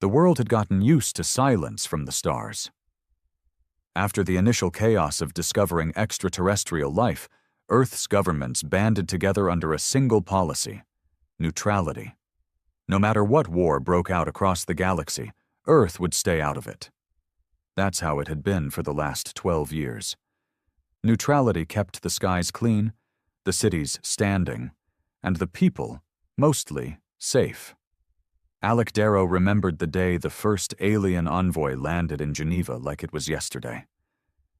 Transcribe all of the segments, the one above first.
The world had gotten used to silence from the stars. After the initial chaos of discovering extraterrestrial life, Earth's governments banded together under a single policy: neutrality. No matter what war broke out across the galaxy, Earth would stay out of it. That's how it had been for the last 12 years. Neutrality kept the skies clean, the cities standing, and the people, mostly, safe. Alec Darrow remembered the day the first alien envoy landed in Geneva like it was yesterday.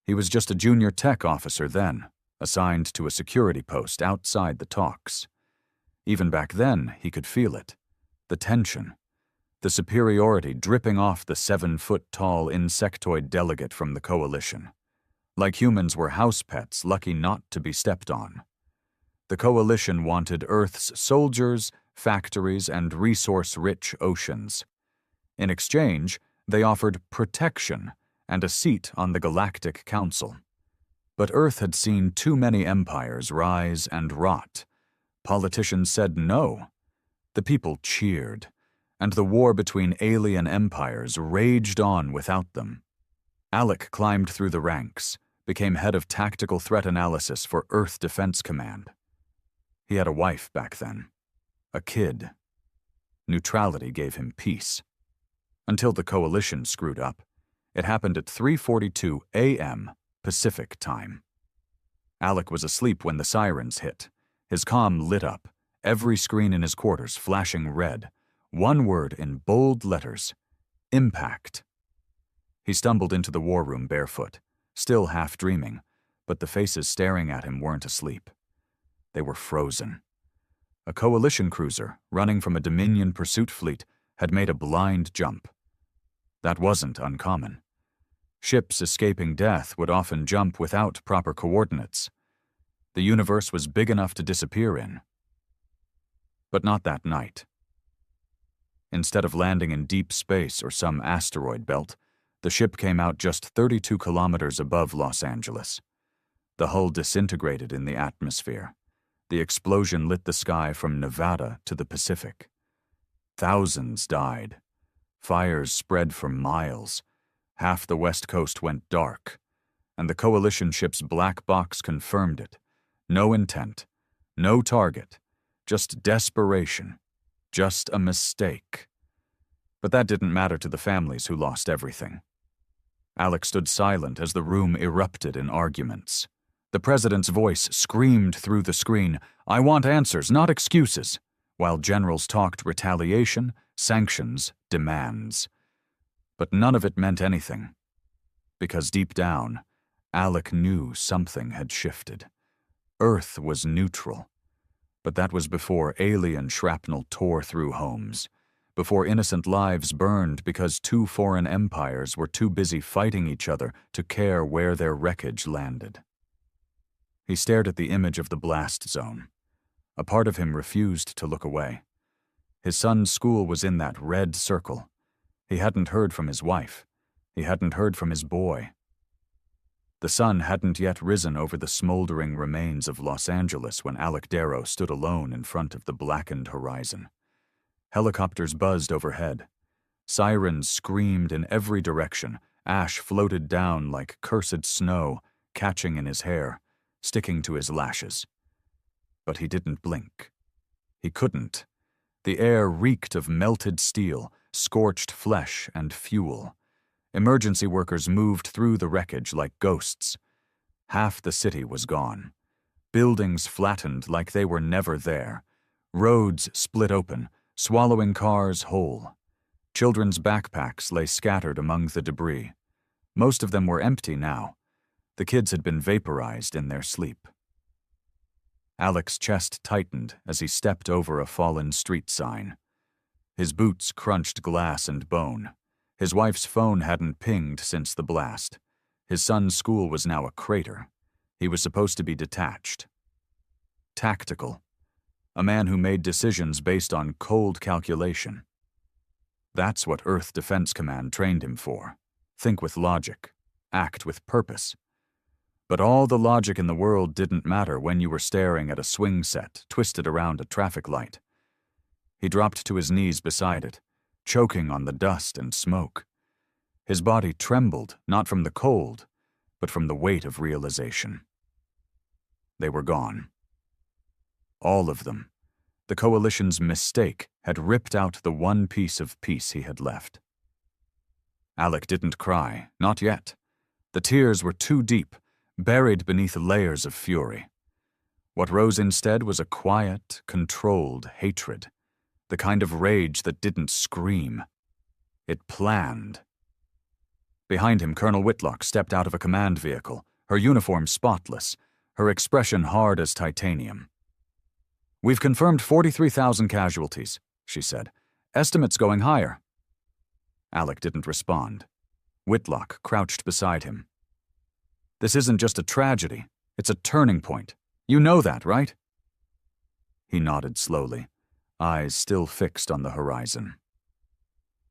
He was just a junior tech officer then, assigned to a security post outside the talks. Even back then, he could feel it. The tension. The superiority dripping off the 7-foot-tall insectoid delegate from the coalition. Like humans were house pets lucky not to be stepped on. The coalition wanted Earth's soldiers, factories, and resource-rich oceans. In exchange, they offered protection and a seat on the Galactic Council. But Earth had seen too many empires rise and rot. Politicians said no. The people cheered, and the war between alien empires raged on without them. Alec climbed through the ranks, became head of tactical threat analysis for Earth Defense Command. He had a wife back then. A kid. Neutrality gave him peace. Until the coalition screwed up. It happened at 3:42 a.m. Pacific time. Alec was asleep when the sirens hit. His comm lit up, every screen in his quarters flashing red. One word in bold letters: impact. He stumbled into the war room barefoot, still half dreaming, but the faces staring at him weren't asleep. They were frozen. A coalition cruiser, running from a Dominion pursuit fleet, had made a blind jump. That wasn't uncommon. Ships escaping death would often jump without proper coordinates. The universe was big enough to disappear in. But not that night. Instead of landing in deep space or some asteroid belt, the ship came out just 32 kilometers above Los Angeles. The hull disintegrated in the atmosphere. The explosion lit the sky from Nevada to the Pacific. Thousands died. Fires spread for miles. Half the West Coast went dark, and the coalition ship's black box confirmed it. No intent, no target, just desperation, just a mistake. But that didn't matter to the families who lost everything. Alec stood silent as the room erupted in arguments. The president's voice screamed through the screen, "I want answers, not excuses," while generals talked retaliation, sanctions, demands. But none of it meant anything. Because deep down, Alec knew something had shifted. Earth was neutral. But that was before alien shrapnel tore through homes, before innocent lives burned because two foreign empires were too busy fighting each other to care where their wreckage landed. He stared at the image of the blast zone. A part of him refused to look away. His son's school was in that red circle. He hadn't heard from his wife. He hadn't heard from his boy. The sun hadn't yet risen over the smoldering remains of Los Angeles when Alec Darrow stood alone in front of the blackened horizon. Helicopters buzzed overhead. Sirens screamed in every direction. Ash floated down like cursed snow, catching in his hair, sticking to his lashes. But he didn't blink. He couldn't. The air reeked of melted steel, scorched flesh, and fuel. Emergency workers moved through the wreckage like ghosts. Half the city was gone. Buildings flattened like they were never there. Roads split open, swallowing cars whole. Children's backpacks lay scattered among the debris. Most of them were empty now. The kids had been vaporized in their sleep. Alec's chest tightened as he stepped over a fallen street sign. His boots crunched glass and bone. His wife's phone hadn't pinged since the blast. His son's school was now a crater. He was supposed to be detached. Tactical. A man who made decisions based on cold calculation. That's what Earth Defense Command trained him for. Think with logic. Act with purpose. But all the logic in the world didn't matter when you were staring at a swing set twisted around a traffic light. He dropped to his knees beside it, choking on the dust and smoke. His body trembled, not from the cold, but from the weight of realization. They were gone. All of them. The Coalition's mistake had ripped out the one piece of peace he had left. Alec didn't cry, not yet. The tears were too deep, buried beneath layers of fury. What rose instead was a quiet, controlled hatred, the kind of rage that didn't scream. It planned. Behind him, Colonel Whitlock stepped out of a command vehicle, her uniform spotless, her expression hard as titanium. "We've confirmed 43,000 casualties," she said. "Estimates going higher." Alec didn't respond. Whitlock crouched beside him. "This isn't just a tragedy, it's a turning point. You know that, right?" He nodded slowly, eyes still fixed on the horizon.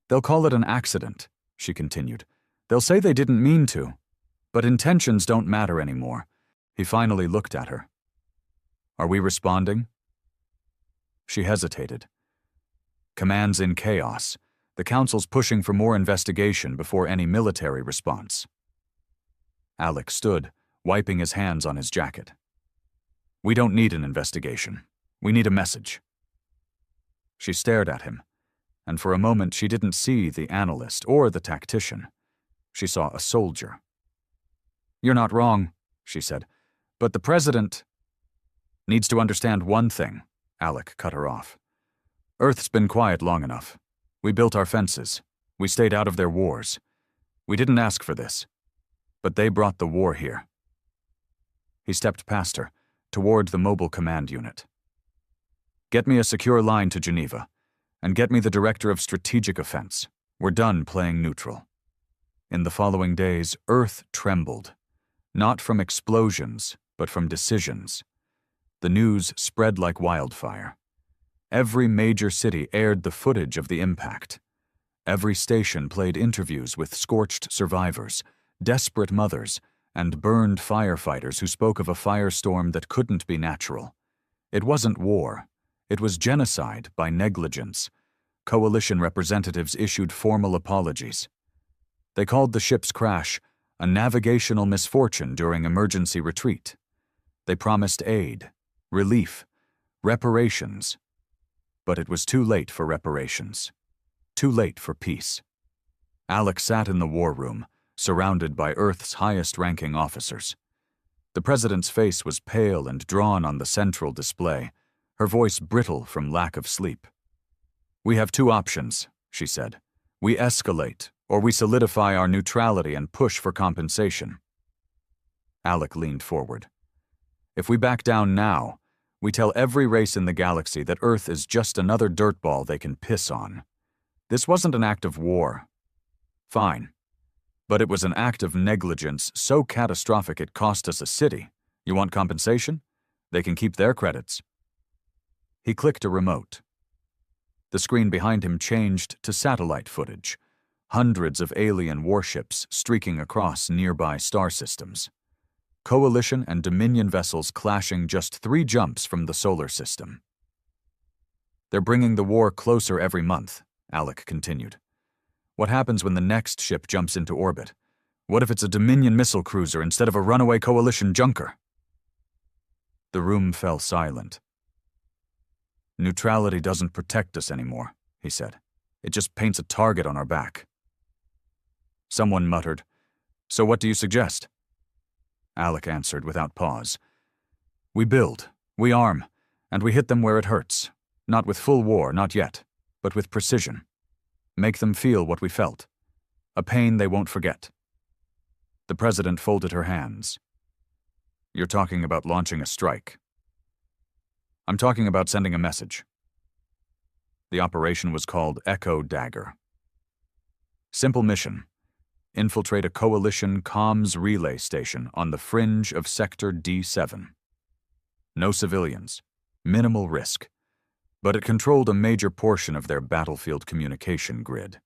"They'll call it an accident," she continued. "They'll say they didn't mean to. But intentions don't matter anymore." He finally looked at her. "Are we responding?" She hesitated. "Command's in chaos. The Council's pushing for more investigation before any military response." Alec stood, wiping his hands on his jacket. "We don't need an investigation. We need a message." She stared at him, and for a moment she didn't see the analyst or the tactician. She saw a soldier. "You're not wrong," she said, "but the President needs to understand one thing," Alec cut her off. "Earth's been quiet long enough. We built our fences. We stayed out of their wars. We didn't ask for this, but they brought the war here." He stepped past her, toward the mobile command unit. "Get me a secure line to Geneva, and get me the Director of Strategic Offense. We're done playing neutral." In the following days, Earth trembled, not from explosions, but from decisions. The news spread like wildfire. Every major city aired the footage of the impact. Every station played interviews with scorched survivors, desperate mothers, and burned firefighters who spoke of a firestorm that couldn't be natural. It wasn't war. It was genocide by negligence. Coalition representatives issued formal apologies. They called the ship's crash a navigational misfortune during emergency retreat. They promised aid, relief, reparations. But it was too late for reparations. Too late for peace. Alec sat in the war room, surrounded by Earth's highest-ranking officers. The President's face was pale and drawn on the central display, her voice brittle from lack of sleep. "We have two options," she said. "We escalate, or we solidify our neutrality and push for compensation." Alec leaned forward. "If we back down now, we tell every race in the galaxy that Earth is just another dirtball they can piss on. This wasn't an act of war. Fine. But it was an act of negligence so catastrophic it cost us a city. You want compensation? They can keep their credits." He clicked a remote. The screen behind him changed to satellite footage, hundreds of alien warships streaking across nearby star systems. Coalition and Dominion vessels clashing just 3 jumps from the solar system. "They're bringing the war closer every month," Alec continued. "What happens when the next ship jumps into orbit? What if it's a Dominion missile cruiser instead of a runaway Coalition junker?" The room fell silent. "Neutrality doesn't protect us anymore," he said. "It just paints a target on our back." Someone muttered, "So what do you suggest?" Alec answered without pause. "We build, we arm, and we hit them where it hurts. Not with full war, not yet, but with precision. Make them feel what we felt. A pain they won't forget." The President folded her hands. "You're talking about launching a strike." "I'm talking about sending a message." The operation was called Echo Dagger. Simple mission: infiltrate a Coalition comms relay station on the fringe of Sector D7. No civilians, minimal risk, but it controlled a major portion of their battlefield communication grid.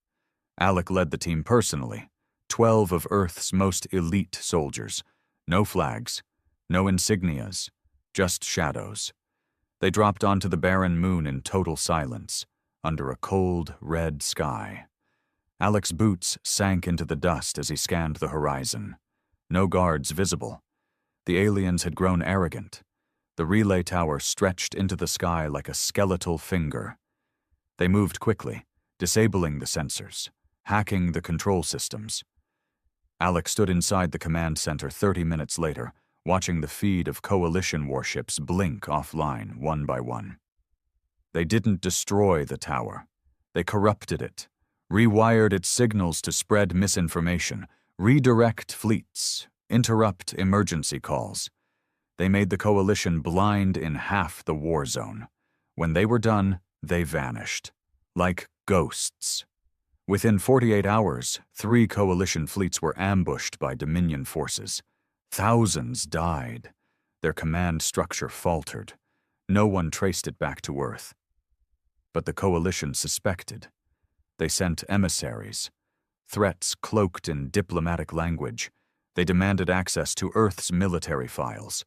Alec led the team personally, 12 of Earth's most elite soldiers. No flags, no insignias, just shadows. They dropped onto the barren moon in total silence, under a cold, red sky. Alec's boots sank into the dust as he scanned the horizon. No guards visible. The aliens had grown arrogant. The relay tower stretched into the sky like a skeletal finger. They moved quickly, disabling the sensors, hacking the control systems. Alec stood inside the command center 30 minutes later, watching the feed of coalition warships blink offline one by one. They didn't destroy the tower. They corrupted it, rewired its signals to spread misinformation, redirect fleets, interrupt emergency calls. They made the coalition blind in half the war zone. When they were done, they vanished, like ghosts. Within 48 hours, 3 coalition fleets were ambushed by Dominion forces. Thousands died. Their command structure faltered. No one traced it back to Earth. But the coalition suspected. They sent emissaries. Threats cloaked in diplomatic language. They demanded access to Earth's military files.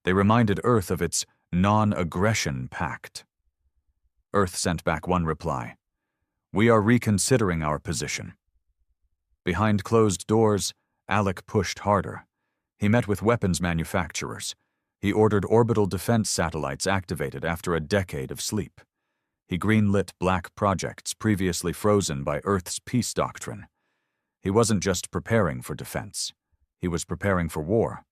They reminded Earth of its non-aggression pact. Earth sent back one reply. "We are reconsidering our position." Behind closed doors, Alec pushed harder. He met with weapons manufacturers. He ordered orbital defense satellites activated after a decade of sleep. He greenlit black projects previously frozen by Earth's peace doctrine. He wasn't just preparing for defense. He was preparing for war.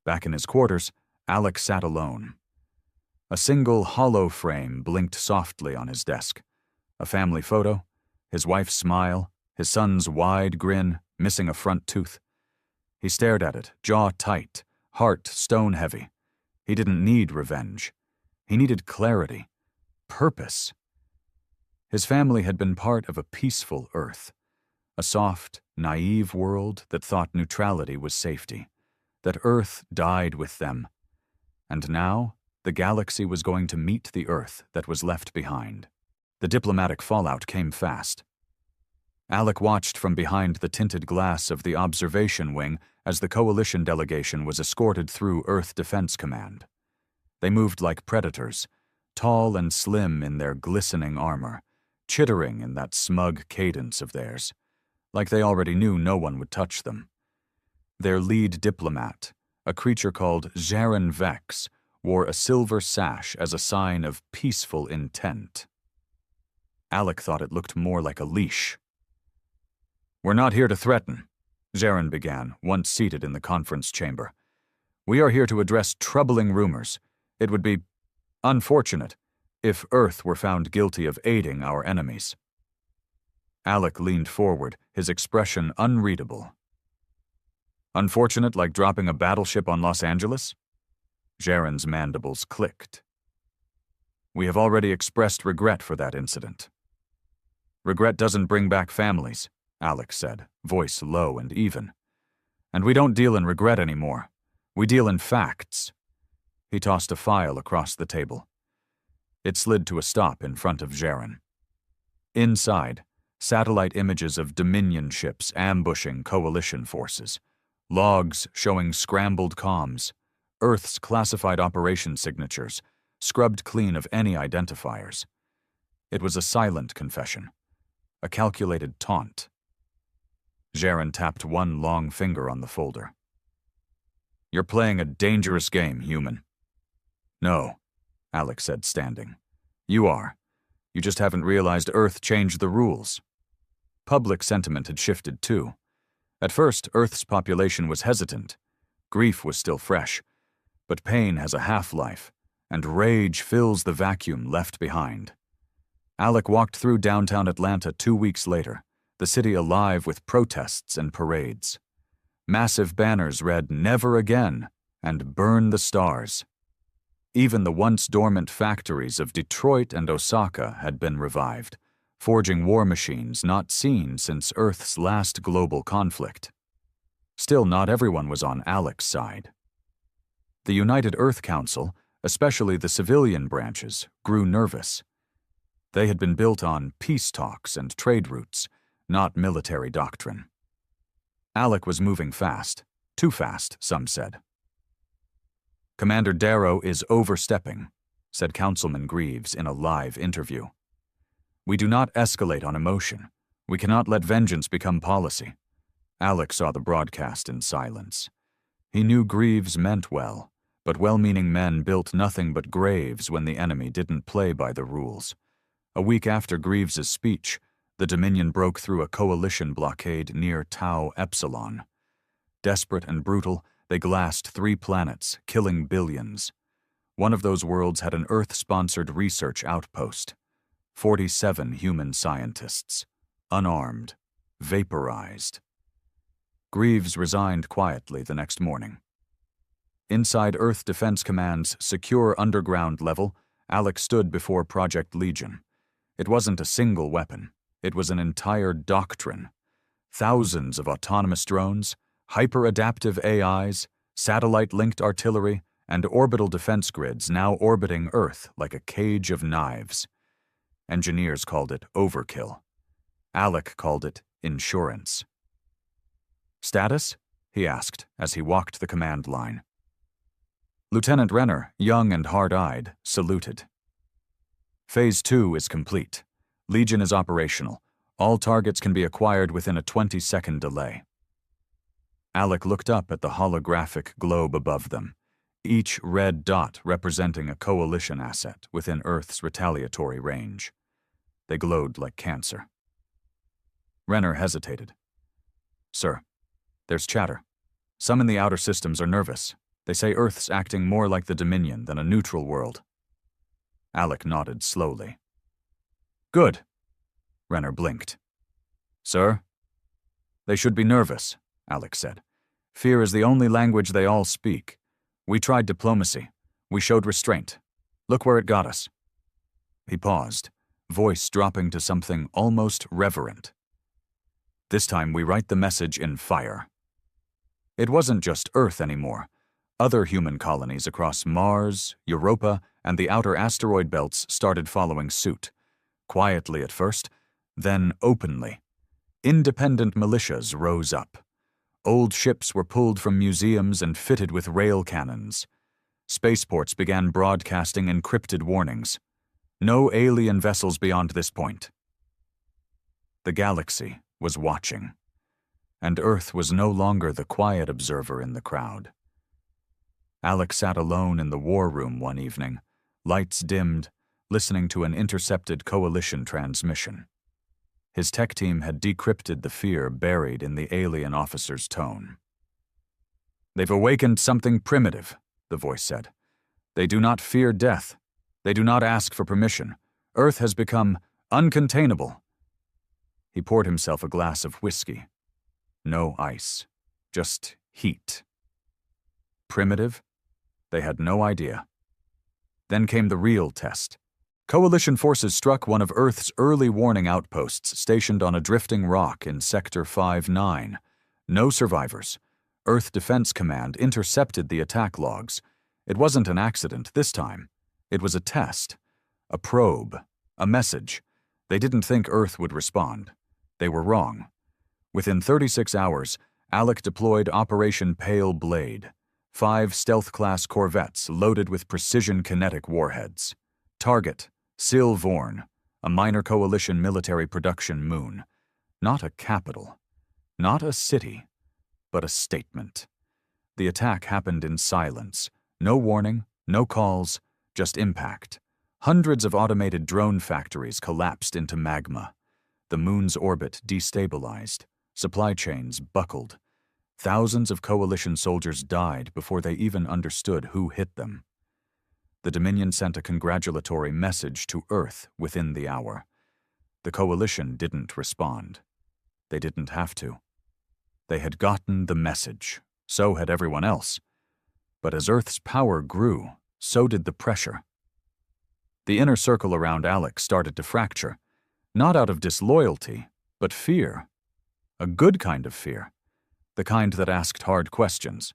Back in his quarters, Alec sat alone. A single hollow frame blinked softly on his desk. A family photo, his wife's smile, his son's wide grin, missing a front tooth. He stared at it, jaw tight, heart stone-heavy. He didn't need revenge. He needed clarity, purpose. His family had been part of a peaceful Earth, a soft, naive world that thought neutrality was safety, that Earth died with them. And now, the galaxy was going to meet the Earth that was left behind. The diplomatic fallout came fast. Alec watched from behind the tinted glass of the observation wing as the coalition delegation was escorted through Earth Defense Command. They moved like predators, tall and slim in their glistening armor, chittering in that smug cadence of theirs, like they already knew no one would touch them. Their lead diplomat, a creature called Jaren Vex, wore a silver sash as a sign of peaceful intent. Alec thought it looked more like a leash. "We're not here to threaten," Jaren began, once seated in the conference chamber. "We are here to address troubling rumors. It would be unfortunate if Earth were found guilty of aiding our enemies." Alec leaned forward, his expression unreadable. "Unfortunate like dropping a battleship on Los Angeles?" Jaren's mandibles clicked. "We have already expressed regret for that incident." "Regret doesn't bring back families," Alec said, voice low and even. "And we don't deal in regret anymore. We deal in facts." He tossed a file across the table. It slid to a stop in front of Jaren. Inside, satellite images of Dominion ships ambushing coalition forces, logs showing scrambled comms, Earth's classified operation signatures, scrubbed clean of any identifiers. It was a silent confession, a calculated taunt. Jaren tapped one long finger on the folder. "You're playing a dangerous game, human." "No," Alec said, standing. "You are. You just haven't realized Earth changed the rules." Public sentiment had shifted too. At first, Earth's population was hesitant. Grief was still fresh. But pain has a half-life, and rage fills the vacuum left behind. Alec walked through downtown Atlanta 2 weeks later, the city alive with protests and parades. Massive banners read "Never Again" and "Burn the Stars." Even the once dormant factories of Detroit and Osaka had been revived, forging war machines not seen since Earth's last global conflict. Still, not everyone was on Alec's side. The United Earth Council, especially the civilian branches, grew nervous. They had been built on peace talks and trade routes, not military doctrine. Alec was moving fast, too fast, some said. "Commander Darrow is overstepping," said Councilman Greaves in a live interview. We do not escalate on emotion. We cannot let vengeance become policy. Alec saw the broadcast in silence. He knew Greaves meant well, but well-meaning men built nothing but graves when the enemy didn't play by the rules. A week after Greaves's speech, the Dominion broke through a coalition blockade near Tau Epsilon. Desperate and brutal, they glassed 3 planets, killing billions. One of those worlds had an Earth-sponsored research outpost. 47 human scientists, unarmed, vaporized. Greaves resigned quietly the next morning. Inside Earth Defense Command's secure underground level, Alec stood before Project Legion. It wasn't a single weapon. It was an entire doctrine. Thousands of autonomous drones, hyper-adaptive AIs, satellite-linked artillery, and orbital defense grids now orbiting Earth like a cage of knives. Engineers called it overkill. Alec called it insurance. "Status?" he asked as he walked the command line. Lieutenant Renner, young and hard-eyed, saluted. "Phase 2 is complete. Legion is operational. All targets can be acquired within a 20-second delay." Alec looked up at the holographic globe above them, each red dot representing a coalition asset within Earth's retaliatory range. They glowed like cancer. Renner hesitated. "Sir, there's chatter. Some in the outer systems are nervous. They say Earth's acting more like the Dominion than a neutral world." Alec nodded slowly. "Good." Renner blinked. "Sir?" "They should be nervous," Alec said. "Fear is the only language they all speak. We tried diplomacy. We showed restraint. Look where it got us." He paused, voice dropping to something almost reverent. "This time we write the message in fire." It wasn't just Earth anymore. Other human colonies across Mars, Europa, and the outer asteroid belts started following suit. Quietly at first, then openly. Independent militias rose up. Old ships were pulled from museums and fitted with rail cannons. Spaceports began broadcasting encrypted warnings. No alien vessels beyond this point. The galaxy was watching, and Earth was no longer the quiet observer in the crowd. Alec sat alone in the war room one evening, lights dimmed, listening to an intercepted coalition transmission. His tech team had decrypted the fear buried in the alien officer's tone. "They've awakened something primitive," the voice said. "They do not fear death. They do not ask for permission. Earth has become uncontainable." He poured himself a glass of whiskey. No ice, just heat. Primitive? They had no idea. Then came the real test. Coalition forces struck one of Earth's early warning outposts stationed on a drifting rock in Sector 5-9. No survivors. Earth Defense Command intercepted the attack logs. It wasn't an accident this time. It was a test. A probe. A message. They didn't think Earth would respond. They were wrong. Within 36 hours, Alec deployed Operation Pale Blade. 5 stealth-class corvettes loaded with precision kinetic warheads. Target, Sil Vorn, a minor coalition military production moon. Not a capital. Not a city. But a statement. The attack happened in silence. No warning, no calls, just impact. Hundreds of automated drone factories collapsed into magma. The moon's orbit destabilized. Supply chains buckled. Thousands of coalition soldiers died before they even understood who hit them. The Dominion sent a congratulatory message to Earth within the hour. The coalition didn't respond. They didn't have to. They had gotten the message. So had everyone else. But as Earth's power grew, so did the pressure. The inner circle around Alec started to fracture, not out of disloyalty, but fear. A good kind of fear. The kind that asked hard questions.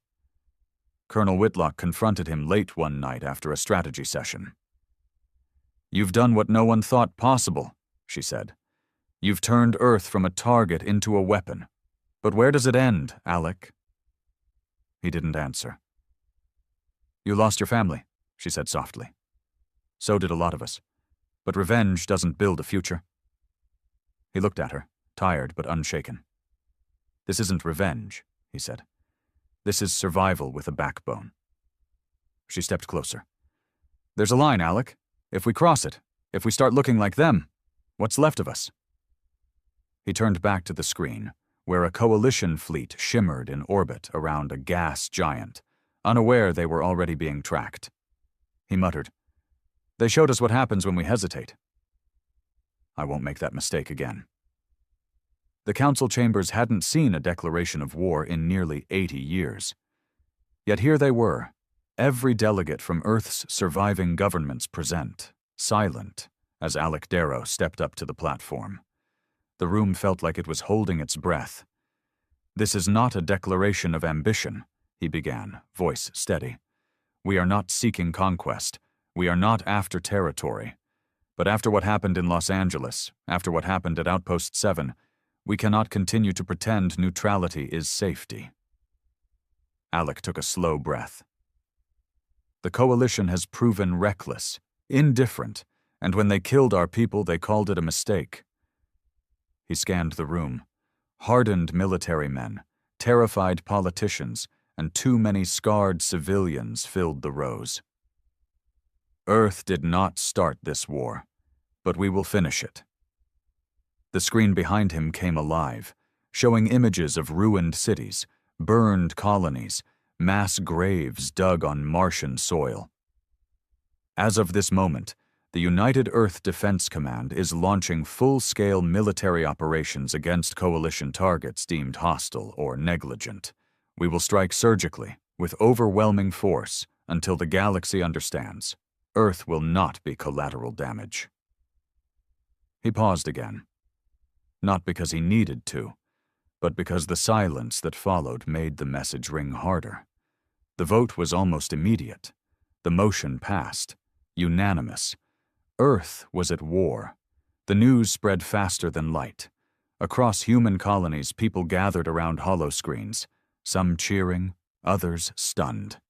Colonel Whitlock confronted him late one night after a strategy session. "You've done what no one thought possible," she said. "You've turned Earth from a target into a weapon. But where does it end, Alec?" He didn't answer. "You lost your family," she said softly. "So did a lot of us. But revenge doesn't build a future. He looked at her, tired but unshaken. "This isn't revenge," he said. "This is survival with a backbone." She stepped closer. "There's a line, Alec. If we cross it, if we start looking like them, what's left of us?" He turned back to the screen, where a coalition fleet shimmered in orbit around a gas giant, unaware they were already being tracked. He muttered, "They showed us what happens when we hesitate." I won't make that mistake again. The council chambers hadn't seen a declaration of war in nearly 80 years. Yet here they were, every delegate from Earth's surviving governments present, silent, as Alec Darrow stepped up to the platform. The room felt like it was holding its breath. "This is not a declaration of ambition," he began, voice steady. "We are not seeking conquest. We are not after territory. But after what happened in Los Angeles, after what happened at Outpost 7, we cannot continue to pretend neutrality is safety." Alec took a slow breath. "The coalition has proven reckless, indifferent, and when they killed our people, they called it a mistake." He scanned the room. Hardened military men, terrified politicians, and too many scarred civilians filled the rows. "Earth did not start this war, but we will finish it." The screen behind him came alive, showing images of ruined cities, burned colonies, mass graves dug on Martian soil. "As of this moment, the United Earth Defense Command is launching full-scale military operations against coalition targets deemed hostile or negligent. We will strike surgically, with overwhelming force, until the galaxy understands. Earth will not be collateral damage." He paused again. Not because he needed to, but because the silence that followed made the message ring harder. The vote was almost immediate. The motion passed. Unanimous. Earth was at war. The news spread faster than light. Across human colonies, people gathered around holoscreens, some cheering, others stunned.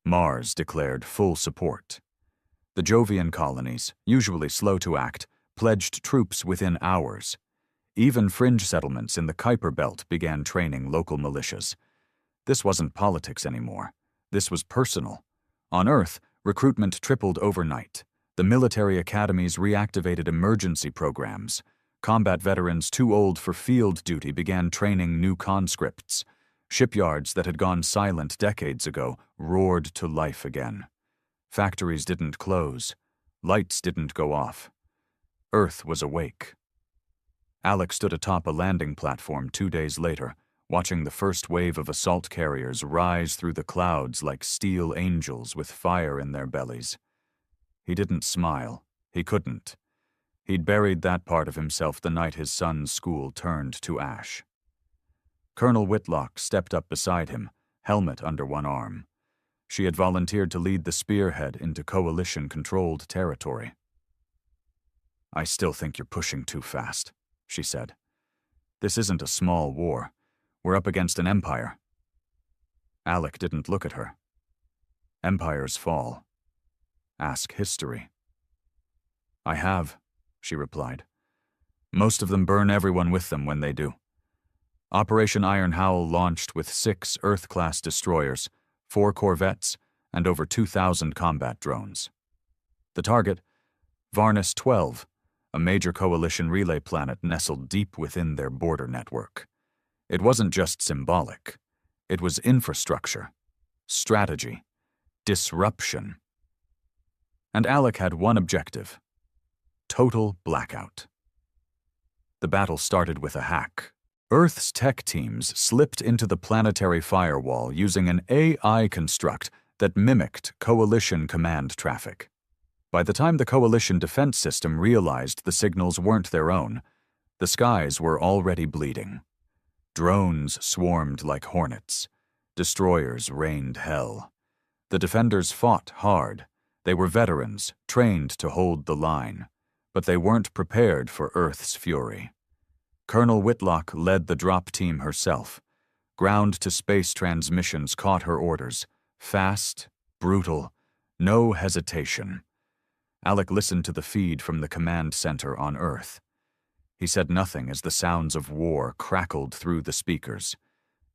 Mars declared full support. The Jovian colonies, usually slow to act, pledged troops within hours. Even fringe settlements in the Kuiper Belt began training local militias. This wasn't politics anymore. This was personal. On Earth, recruitment tripled overnight. The military academies reactivated emergency programs. Combat veterans too old for field duty began training new conscripts. Shipyards that had gone silent decades ago roared to life again. Factories didn't close. Lights didn't go off. Earth was awake. Alec stood atop a landing platform 2 days later, watching the first wave of assault carriers rise through the clouds like steel angels with fire in their bellies. He didn't smile. He couldn't. He'd buried that part of himself the night his son's school turned to ash. Colonel Whitlock stepped up beside him, helmet under one arm. She had volunteered to lead the spearhead into coalition-controlled territory. "I still think you're pushing too fast," she said. "This isn't a small war. We're up against an empire." Alec didn't look at her. Empires fall. Ask history. "I have," she replied. "Most of them burn everyone with them when they do." Operation Iron Howl launched with 6 Earth-class destroyers, 4 corvettes, and over 2,000 combat drones. The target? Varnus 12, a major coalition relay planet nestled deep within their border network. It wasn't just symbolic. It was infrastructure, strategy, disruption. And Alec had one objective: total blackout. The battle started with a hack. Earth's tech teams slipped into the planetary firewall using an AI construct that mimicked coalition command traffic. By the time the coalition defense system realized the signals weren't their own, the skies were already bleeding. Drones swarmed like hornets. Destroyers rained hell. The defenders fought hard. They were veterans, trained to hold the line, but they weren't prepared for Earth's fury. Colonel Whitlock led the drop team herself. Ground-to-space transmissions caught her orders. Fast, brutal, no hesitation. Alec listened to the feed from the command center on Earth. He said nothing as the sounds of war crackled through the speakers.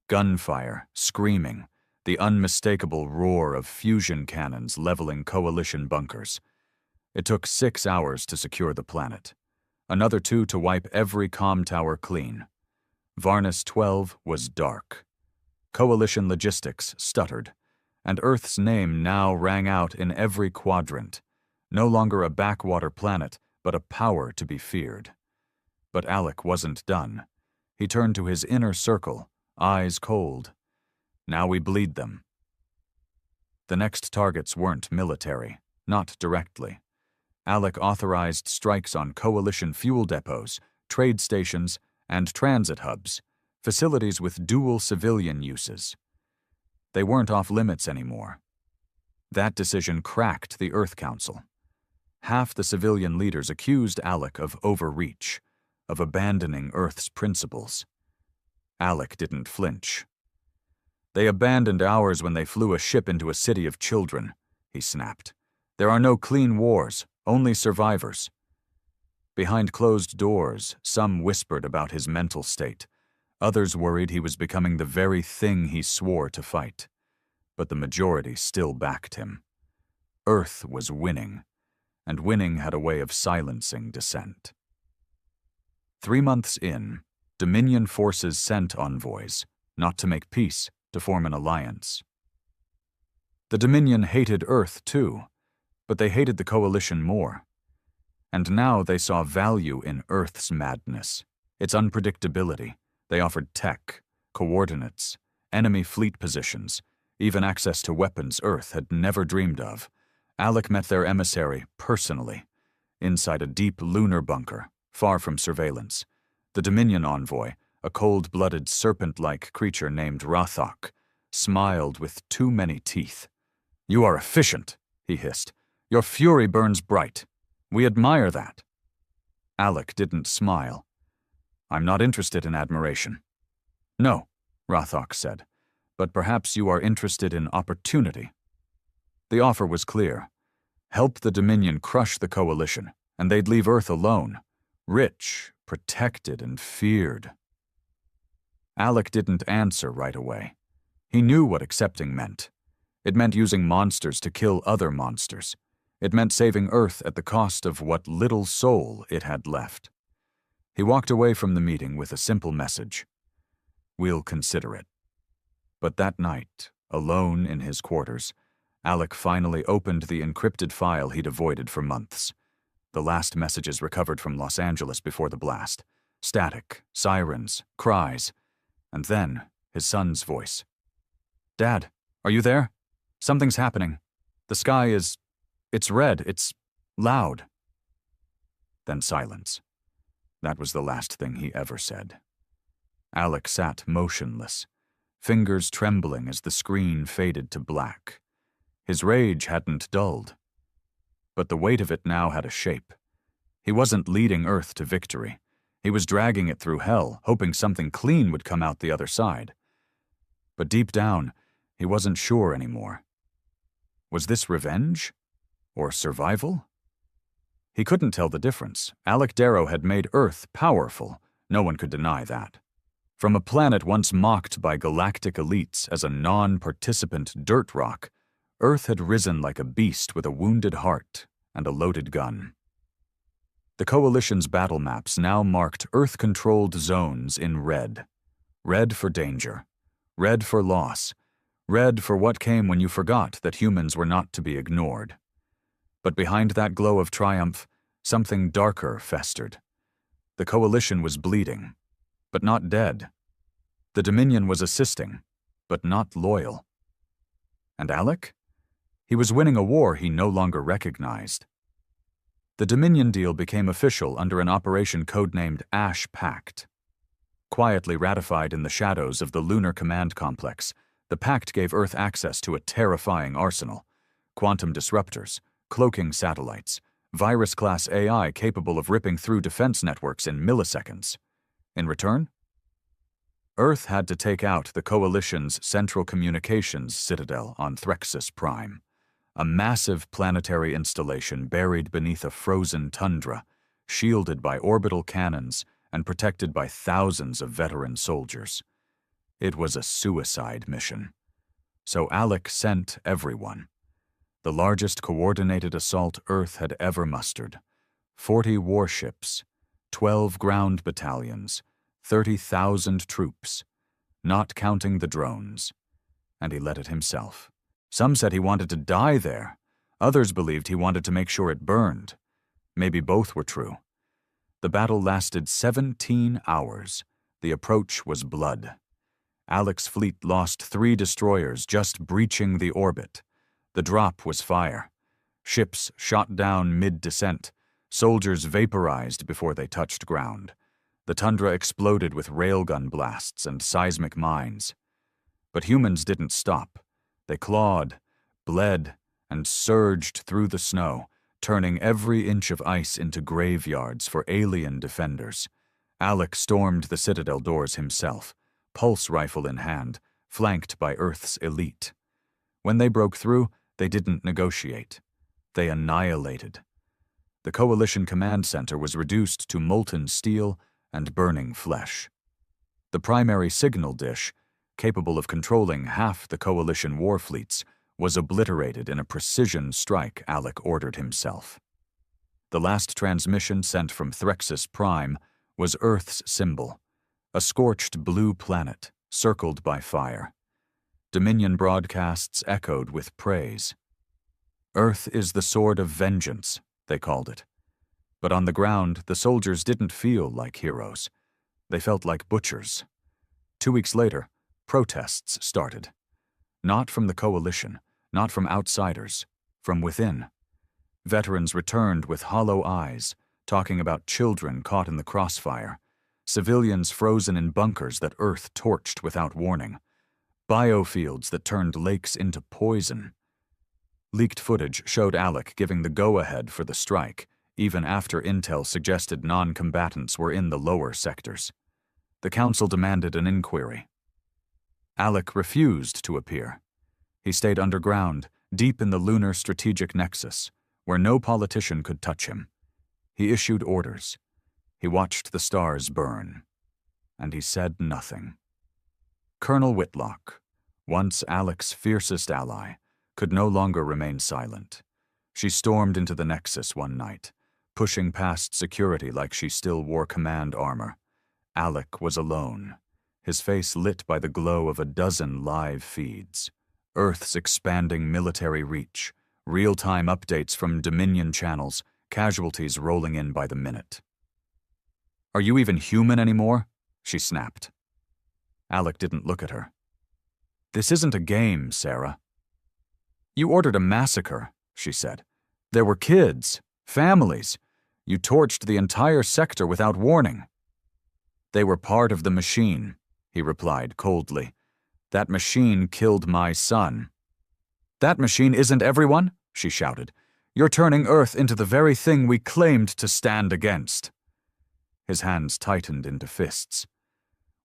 Gunfire, screaming, the unmistakable roar of fusion cannons leveling coalition bunkers. It took 6 hours to secure the planet. Another 2 to wipe every comm tower clean. Varnus 12 was dark. Coalition logistics stuttered, and Earth's name now rang out in every quadrant. No longer a backwater planet, but a power to be feared. But Alec wasn't done. He turned to his inner circle, eyes cold. Now we bleed them. The next targets weren't military, not directly. Alec authorized strikes on coalition fuel depots, trade stations, and transit hubs, facilities with dual civilian uses. They weren't off limits anymore. That decision cracked the Earth Council. Half the civilian leaders accused Alec of overreach, of abandoning Earth's principles. Alec didn't flinch. They abandoned ours when they flew a ship into a city of children, he snapped. There are no clean wars, only survivors. Behind closed doors, some whispered about his mental state. Others worried he was becoming the very thing he swore to fight. But the majority still backed him. Earth was winning, and winning had a way of silencing dissent. 3 months in, Dominion forces sent envoys, not to make peace, to form an alliance. The Dominion hated Earth too, but they hated the Coalition more. And now they saw value in Earth's madness, its unpredictability. They offered tech, coordinates, enemy fleet positions, even access to weapons Earth had never dreamed of. Alec met their emissary personally, inside a deep lunar bunker, far from surveillance. The Dominion envoy, a cold-blooded serpent-like creature named Rathok, smiled with too many teeth. "You are efficient," he hissed. "Your fury burns bright. We admire that." Alec didn't smile. "I'm not interested in admiration." "No," Rathok said, "but perhaps you are interested in opportunity." The offer was clear. Help the Dominion crush the Coalition, and they'd leave Earth alone, rich, protected, and feared. Alec didn't answer right away. He knew what accepting meant. It meant using monsters to kill other monsters. It meant saving Earth at the cost of what little soul it had left. He walked away from the meeting with a simple message. "We'll consider it." But that night, alone in his quarters, Alec finally opened the encrypted file he'd avoided for months. The last messages recovered from Los Angeles before the blast. Static, sirens, cries, and then his son's voice. "Dad, are you there? Something's happening. The sky is... it's red, it's loud." Then silence. That was the last thing he ever said. Alec sat motionless, fingers trembling as the screen faded to black. His rage hadn't dulled, but the weight of it now had a shape. He wasn't leading Earth to victory. He was dragging it through hell, hoping something clean would come out the other side. But deep down, he wasn't sure anymore. Was this revenge? Or survival? He couldn't tell the difference. Alec Darrow had made Earth powerful. No one could deny that. From a planet once mocked by galactic elites as a non-participant dirt rock, Earth had risen like a beast with a wounded heart and a loaded gun. The Coalition's battle maps now marked Earth-controlled zones in red. Red for danger. Red for loss. Red for what came when you forgot that humans were not to be ignored. But behind that glow of triumph, something darker festered. The Coalition was bleeding, but not dead. The Dominion was assisting, but not loyal. And Alec? He was winning a war he no longer recognized. The Dominion deal became official under an operation codenamed Ash Pact. Quietly ratified in the shadows of the Lunar Command Complex, the pact gave Earth access to a terrifying arsenal: quantum disruptors, cloaking satellites, virus-class AI capable of ripping through defense networks in milliseconds. In return, Earth had to take out the Coalition's Central Communications Citadel on Threxus Prime, a massive planetary installation buried beneath a frozen tundra, shielded by orbital cannons and protected by thousands of veteran soldiers. It was a suicide mission. So Alec sent everyone. The largest coordinated assault Earth had ever mustered. 40 warships, 12 ground battalions, 30,000 troops, not counting the drones. And he led it himself. Some said he wanted to die there. Others believed he wanted to make sure it burned. Maybe both were true. The battle lasted 17 hours. The approach was blood. Alec's fleet lost 3 destroyers just breaching the orbit. The drop was fire. Ships shot down mid-descent. Soldiers vaporized before they touched ground. The tundra exploded with railgun blasts and seismic mines. But humans didn't stop. They clawed, bled, and surged through the snow, turning every inch of ice into graveyards for alien defenders. Alec stormed the citadel doors himself, pulse rifle in hand, flanked by Earth's elite. When they broke through, they didn't negotiate. They annihilated. The Coalition Command Center was reduced to molten steel and burning flesh. The primary signal dish, capable of controlling half the Coalition war fleets, was obliterated in a precision strike Alec ordered himself. The last transmission sent from Threxus Prime was Earth's symbol, a scorched blue planet circled by fire. Dominion broadcasts echoed with praise. Earth is the sword of vengeance, they called it. But on the ground, the soldiers didn't feel like heroes. They felt like butchers. 2 weeks later, protests started. Not from the coalition, not from outsiders, from within. Veterans returned with hollow eyes, talking about children caught in the crossfire, civilians frozen in bunkers that Earth torched without warning, biofields that turned lakes into poison. Leaked footage showed Alec giving the go-ahead for the strike, even after intel suggested non-combatants were in the lower sectors. The council demanded an inquiry. Alec refused to appear. He stayed underground, deep in the lunar strategic nexus, where no politician could touch him. He issued orders. He watched the stars burn. And he said nothing. Colonel Whitlock, once Alec's fiercest ally, could no longer remain silent. She stormed into the nexus one night, pushing past security like she still wore command armor. Alec was alone, his face lit by the glow of a dozen live feeds. Earth's expanding military reach, real-time updates from Dominion channels, casualties rolling in by the minute. "Are you even human anymore?" she snapped. Alec didn't look at her. "This isn't a game, Sarah." "You ordered a massacre," she said. "There were kids, families. You torched the entire sector without warning." "They were part of the machine," he replied coldly. "That machine killed my son." "That machine isn't everyone," she shouted. "You're turning Earth into the very thing we claimed to stand against." His hands tightened into fists.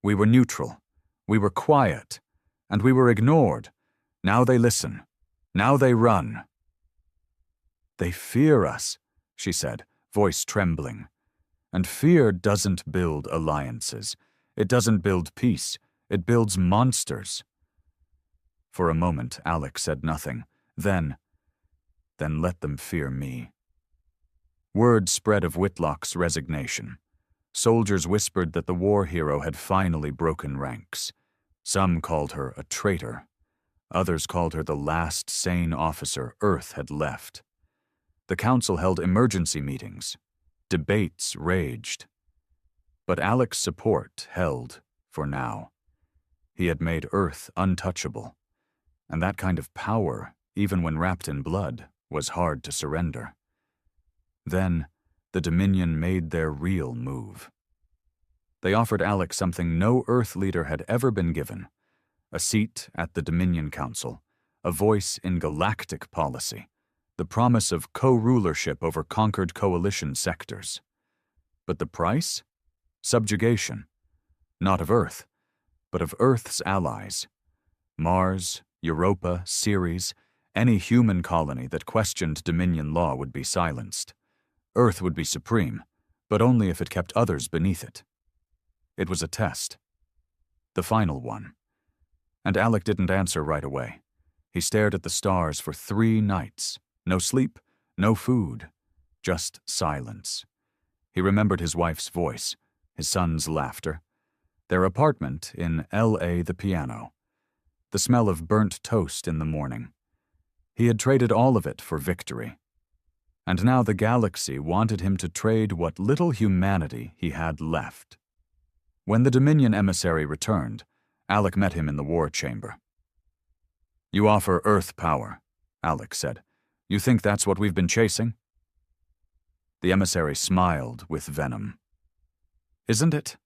"We were neutral. We were quiet. And we were ignored. Now they listen. Now they run." "They fear us," she said, voice trembling. "And fear doesn't build alliances. It doesn't build peace. It builds monsters." For a moment, Alec said nothing. Then let them fear me. Word spread of Whitlock's resignation. Soldiers whispered that the war hero had finally broken ranks. Some called her a traitor. Others called her the last sane officer Earth had left. The council held emergency meetings. Debates raged. But Alec's support held for now. He had made Earth untouchable. And that kind of power, even when wrapped in blood, was hard to surrender. Then, the Dominion made their real move. They offered Alec something no Earth leader had ever been given: a seat at the Dominion Council, a voice in galactic policy, the promise of co-rulership over conquered coalition sectors. But the price? Subjugation. Not of Earth, but of Earth's allies. Mars, Europa, Ceres, any human colony that questioned Dominion law would be silenced. Earth would be supreme, but only if it kept others beneath it. It was a test. The final one. And Alec didn't answer right away. He stared at the stars for 3 nights. No sleep, no food, just silence. He remembered his wife's voice, his son's laughter, their apartment in L.A. the piano, the smell of burnt toast in the morning. He had traded all of it for victory. And now the galaxy wanted him to trade what little humanity he had left. When the Dominion emissary returned, Alec met him in the war chamber. "You offer Earth power," Alec said. "You think that's what we've been chasing?" The emissary smiled with venom. "Isn't it?"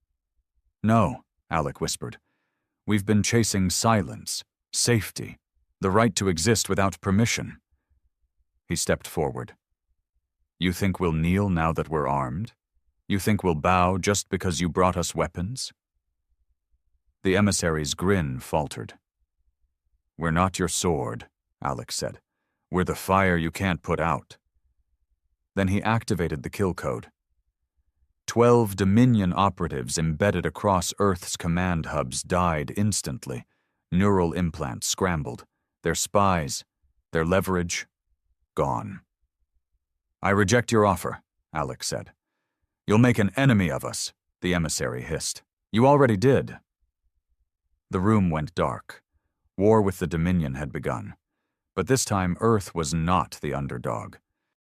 "No," Alec whispered. "We've been chasing silence, safety, the right to exist without permission." He stepped forward. "You think we'll kneel now that we're armed? You think we'll bow just because you brought us weapons?" The emissary's grin faltered. "We're not your sword," Alec said. "We're the fire you can't put out." Then he activated the kill code. 12 Dominion operatives embedded across Earth's command hubs died instantly. Neural implants scrambled. Their spies, their leverage, gone. "I reject your offer," Alec said. "You'll make an enemy of us," the emissary hissed. "You already did." The room went dark. War with the Dominion had begun. But this time Earth was not the underdog.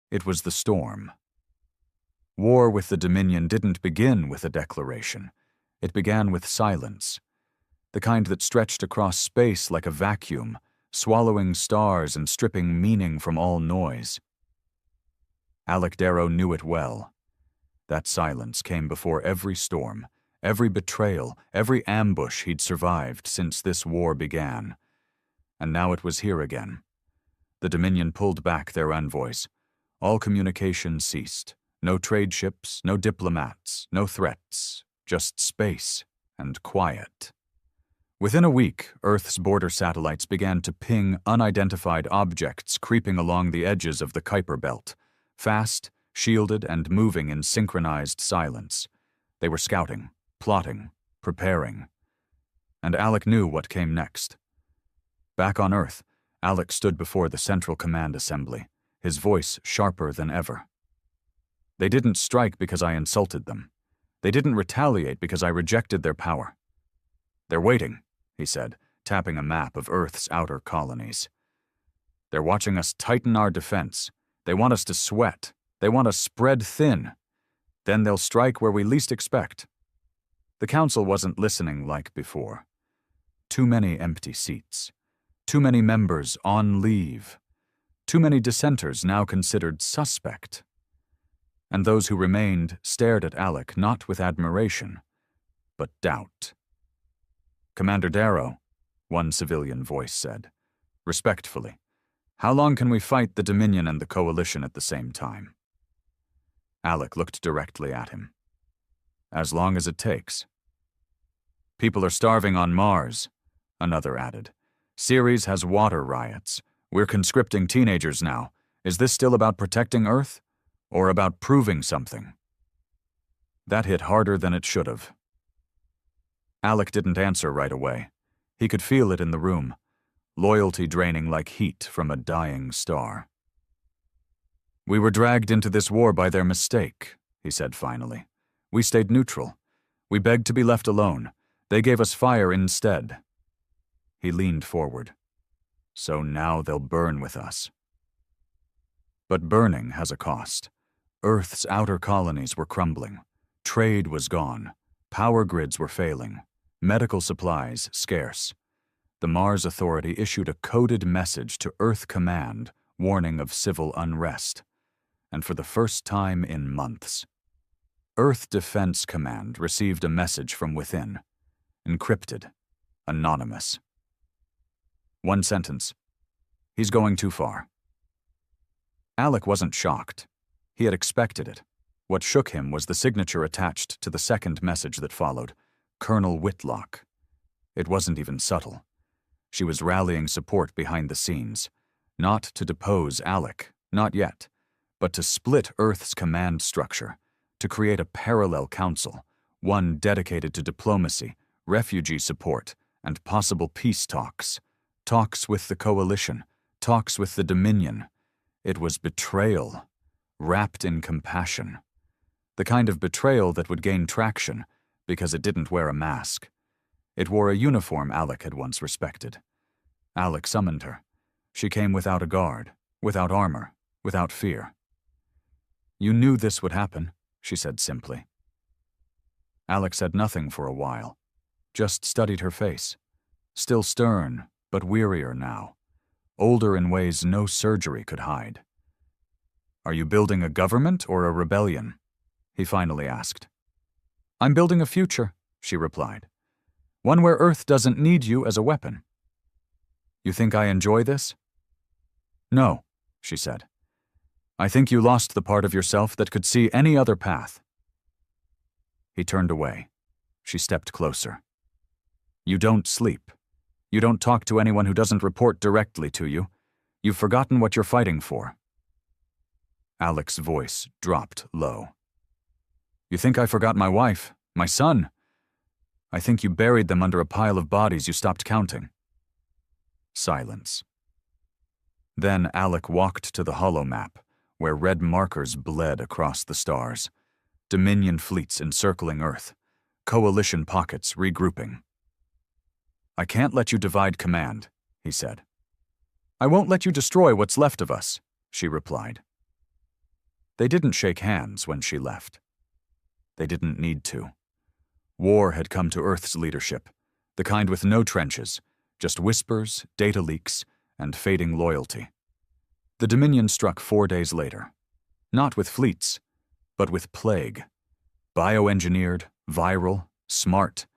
It was the storm. War with the Dominion didn't begin with a declaration. It began with silence, the kind that stretched across space like a vacuum, swallowing stars and stripping meaning from all noise. Alec Darrow knew it well. That silence came before every storm, every betrayal, every ambush he'd survived since this war began. And now it was here again. The Dominion pulled back their envoys. All communication ceased. No trade ships, no diplomats, no threats, just space and quiet. Within a week, Earth's border satellites began to ping unidentified objects creeping along the edges of the Kuiper Belt, fast, shielded, and moving in synchronized silence. They were scouting, plotting, preparing. And Alec knew what came next. Back on Earth, Alec stood before the Central Command Assembly, his voice sharper than ever. "They didn't strike because I insulted them. They didn't retaliate because I rejected their power. They're waiting," he said, tapping a map of Earth's outer colonies. "They're watching us tighten our defense. They want us to sweat. They want us spread thin. Then they'll strike where we least expect." The council wasn't listening like before. Too many empty seats. Too many members on leave. Too many dissenters now considered suspect. And those who remained stared at Alec not with admiration, but doubt. "Commander Darrow," one civilian voice said, respectfully, "how long can we fight the Dominion and the Coalition at the same time?" Alec looked directly at him. "As long as it takes." "People are starving on Mars," another added. "Ceres has water riots. We're conscripting teenagers now. Is this still about protecting Earth? Or about proving something?" That hit harder than it should have. Alec didn't answer right away. He could feel it in the room, loyalty draining like heat from a dying star. "We were dragged into this war by their mistake," he said finally. "We stayed neutral. We begged to be left alone. They gave us fire instead." He leaned forward. "So now they'll burn with us." But burning has a cost. Earth's outer colonies were crumbling. Trade was gone. Power grids were failing. Medical supplies scarce. The Mars Authority issued a coded message to Earth Command warning of civil unrest. And for the first time in months, Earth Defense Command received a message from within. Encrypted. Anonymous. One sentence. "He's going too far." Alec wasn't shocked. He had expected it. What shook him was the signature attached to the second message that followed, Colonel Whitlock. It wasn't even subtle. She was rallying support behind the scenes, not to depose Alec, not yet, but to split Earth's command structure, to create a parallel council, one dedicated to diplomacy, refugee support, and possible peace talks. Talks with the Coalition, talks with the Dominion. It was betrayal, wrapped in compassion. The kind of betrayal that would gain traction because it didn't wear a mask. It wore a uniform Alec had once respected. Alec summoned her. She came without a guard, without armor, without fear. "You knew this would happen," she said simply. Alec said nothing for a while, just studied her face. Still stern, but wearier now. Older in ways no surgery could hide. "Are you building a government or a rebellion?" he finally asked. "I'm building a future," she replied. "One where Earth doesn't need you as a weapon." "You think I enjoy this?" "No," she said. "I think you lost the part of yourself that could see any other path." He turned away. She stepped closer. "You don't sleep. You don't talk to anyone who doesn't report directly to you. You've forgotten what you're fighting for." Alec's voice dropped low. "You think I forgot my wife, my son? I think you buried them under a pile of bodies you stopped counting." Silence. Then Alec walked to the holomap, where red markers bled across the stars. Dominion fleets encircling Earth. Coalition pockets regrouping. "I can't let you divide command," he said. "I won't let you destroy what's left of us," she replied. They didn't shake hands when she left. They didn't need to. War had come to Earth's leadership, the kind with no trenches, just whispers, data leaks, and fading loyalty. The Dominion struck 4 days later. Not with fleets, but with plague. Bioengineered, viral, smart.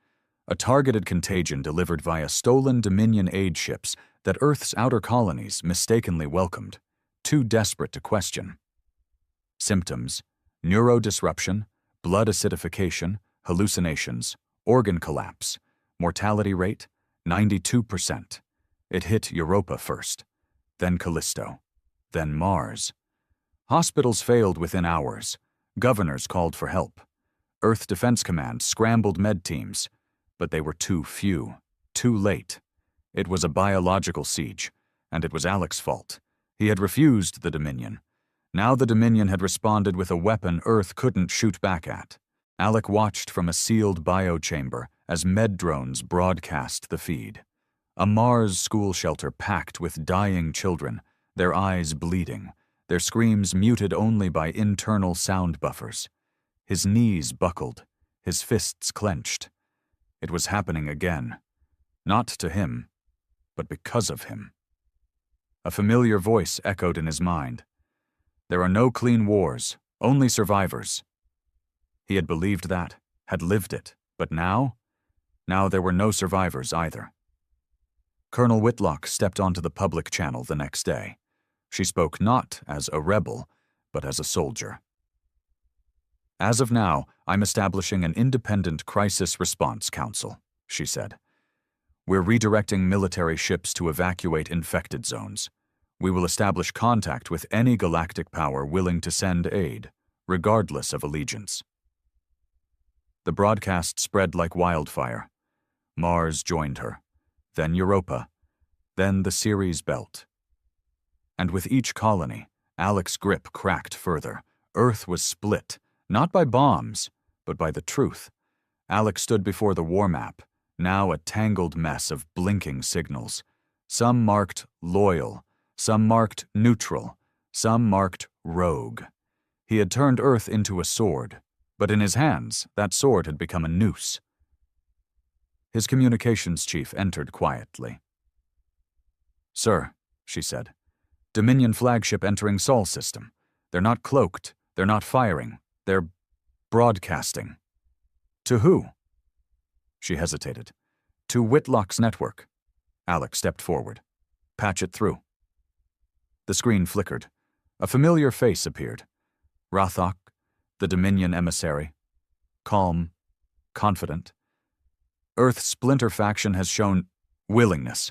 A targeted contagion delivered via stolen Dominion aid ships that Earth's outer colonies mistakenly welcomed, too desperate to question. Symptoms: neurodisruption, blood acidification, hallucinations, organ collapse, mortality rate 92%. It hit Europa first, then Callisto, then Mars. Hospitals failed within hours. Governors called for help. Earth Defense Command scrambled med teams, but they were too few, too late. It was a biological siege, and it was Alec's fault. He had refused the Dominion. Now the Dominion had responded with a weapon Earth couldn't shoot back at. Alec watched from a sealed biochamber as med drones broadcast the feed. A Mars school shelter packed with dying children, their eyes bleeding, their screams muted only by internal sound buffers. His knees buckled, his fists clenched. It was happening again. Not to him, but because of him. A familiar voice echoed in his mind. There are no clean wars, only survivors. He had believed that, had lived it, but now there were no survivors either. Colonel Whitlock stepped onto the public channel the next day. She spoke not as a rebel, but as a soldier. "As of now, I'm establishing an independent crisis response council," she said. "We're redirecting military ships to evacuate infected zones. We will establish contact with any galactic power willing to send aid, regardless of allegiance." The broadcast spread like wildfire. Mars joined her, then Europa, then the Ceres belt. And with each colony, Alec's grip cracked further. Earth was split, not by bombs, but by the truth. Alec stood before the war map, now a tangled mess of blinking signals. Some marked loyal, some marked neutral, some marked rogue. He had turned Earth into a sword, but in his hands, that sword had become a noose. His communications chief entered quietly. "Sir," she said, "Dominion flagship entering Sol system. They're not cloaked, they're not firing, they're broadcasting." "To who?" She hesitated. "To Whitlock's network." Alec stepped forward. "Patch it through." The screen flickered. A familiar face appeared. Rathok, the Dominion emissary. Calm, confident. Earth's splinter faction has shown willingness.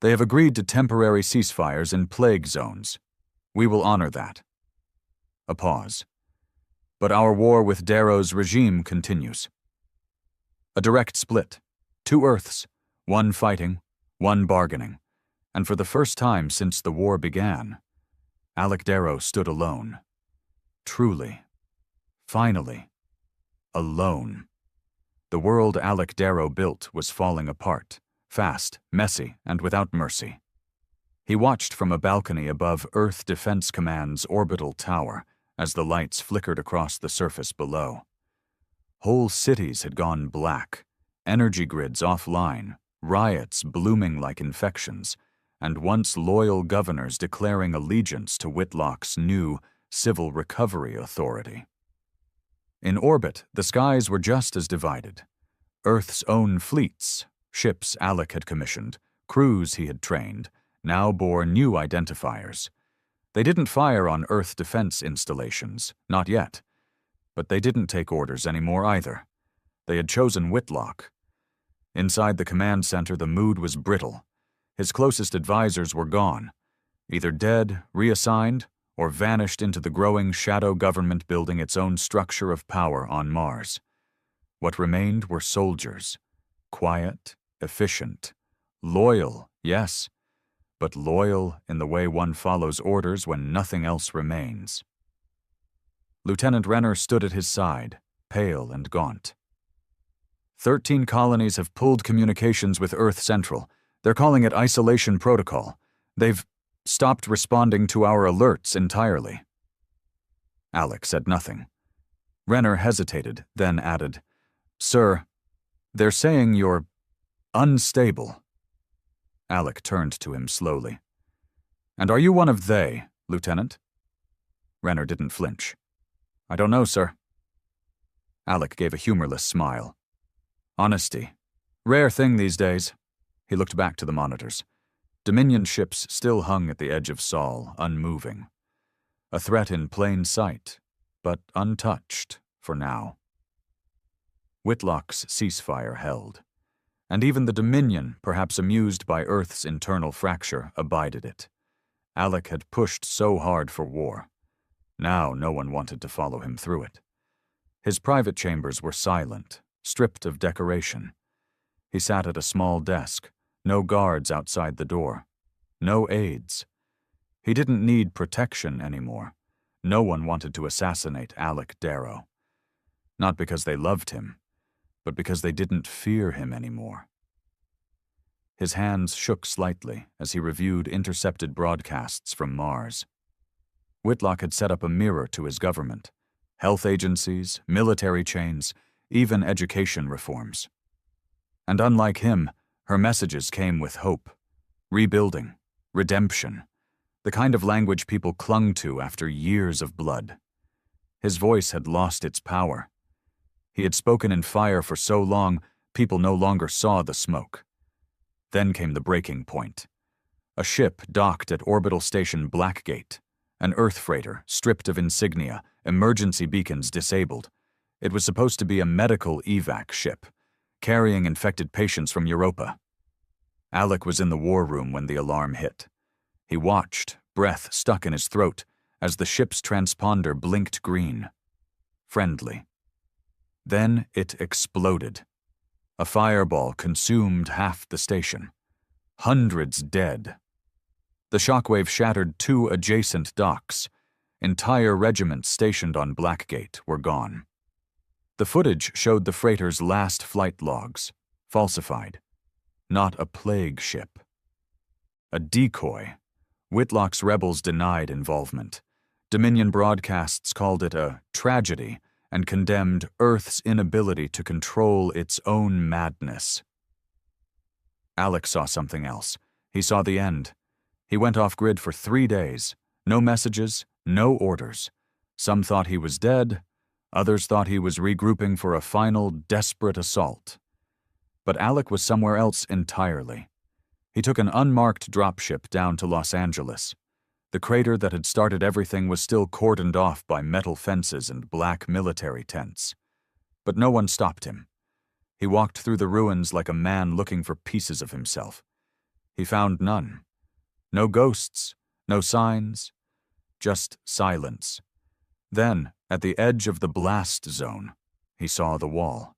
They have agreed to temporary ceasefires in plague zones. We will honor that. A pause. But our war with Darrow's regime continues. A direct split. 2 Earths, one fighting, one bargaining. And for the first time since the war began, Alec Darrow stood alone. Truly. Finally. Alone. The world Alec Darrow built was falling apart, fast, messy, and without mercy. He watched from a balcony above Earth Defense Command's orbital tower as the lights flickered across the surface below. Whole cities had gone black, energy grids offline, riots blooming like infections, and once loyal governors declaring allegiance to Whitlock's new Civil Recovery Authority. In orbit, the skies were just as divided. Earth's own fleets, ships Alec had commissioned, crews he had trained, now bore new identifiers. They didn't fire on Earth defense installations, not yet. But they didn't take orders anymore either. They had chosen Whitlock. Inside the command center, the mood was brittle. His closest advisors were gone, either dead, reassigned, or vanished into the growing shadow government building its own structure of power on Mars. What remained were soldiers. Quiet, efficient, loyal, yes, but loyal in the way one follows orders when nothing else remains. Lieutenant Renner stood at his side, pale and gaunt. 13 colonies have pulled communications with Earth Central. They're calling it Isolation Protocol. They've stopped responding to our alerts entirely. Alec said nothing. Renner hesitated, then added, "Sir, they're saying you're unstable." Alec turned to him slowly. "And are you one of they, Lieutenant?" Renner didn't flinch. "I don't know, sir." Alec gave a humorless smile. Honesty. Rare thing these days. He looked back to the monitors. Dominion ships still hung at the edge of Sol, unmoving. A threat in plain sight, but untouched for now. Whitlock's ceasefire held, and even the Dominion, perhaps amused by Earth's internal fracture, abided it. Alec had pushed so hard for war. Now no one wanted to follow him through it. His private chambers were silent, stripped of decoration. He sat at a small desk, no guards outside the door, no aides. He didn't need protection anymore. No one wanted to assassinate Alec Darrow. Not because they loved him, but because they didn't fear him anymore. His hands shook slightly as he reviewed intercepted broadcasts from Mars. Whitlock had set up a mirror to his government, health agencies, military chains, even education reforms. And unlike him, her messages came with hope, rebuilding, redemption, the kind of language people clung to after years of blood. His voice had lost its power. He had spoken in fire for so long, people no longer saw the smoke. Then came the breaking point. A ship docked at Orbital Station Blackgate, an Earth freighter stripped of insignia, emergency beacons disabled. It was supposed to be a medical evac ship, carrying infected patients from Europa. Alec was in the war room when the alarm hit. He watched, breath stuck in his throat, as the ship's transponder blinked green. Friendly. Then it exploded. A fireball consumed half the station. Hundreds dead. The shockwave shattered 2 adjacent docks. Entire regiments stationed on Blackgate were gone. The footage showed the freighter's last flight logs, falsified. Not a plague ship. A decoy. Whitlock's rebels denied involvement. Dominion broadcasts called it a tragedy and condemned Earth's inability to control its own madness. Alec saw something else. He saw the end. He went off-grid for 3 days. No messages, no orders. Some thought he was dead. Others thought he was regrouping for a final, desperate assault. But Alec was somewhere else entirely. He took an unmarked dropship down to Los Angeles. The crater that had started everything was still cordoned off by metal fences and black military tents. But no one stopped him. He walked through the ruins like a man looking for pieces of himself. He found none. No ghosts, no signs, just silence. Then, at the edge of the blast zone, he saw the wall.